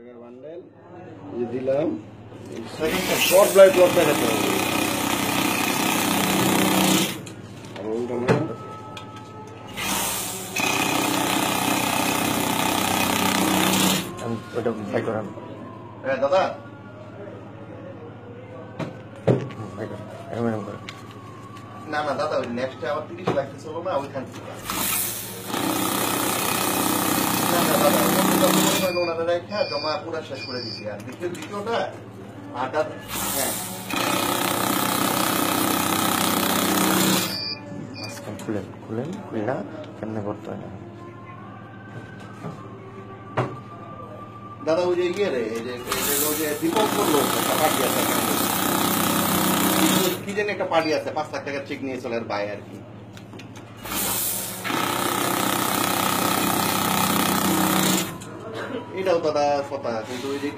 টাকার বান্ডেল দিলাম। Spot blight lock দেখাতে হবে। ওটা ভাই করান। হ্যাঁ দাদা না না দাদা ওই নেক্সট আবার 30 লাখ চলো না ওইখান থেকে ওনারা রেখা জমা পুরা শেষ করে দিচ্ছি। আর দ্বিতীয়টা আটা হ্যাঁ খুলেন খুলেন খুলনা কেমনে করতে হয় না দাদা ওই যে ইয়ে রে এই যে দীপক করলো একটা পার্টি আছে কি জানি একটা পার্টি আছে 5 লাখ টাকার চেক নিয়ে চলে আর বাই আর কি এটাও দাদা কথা কিন্তু ওই যে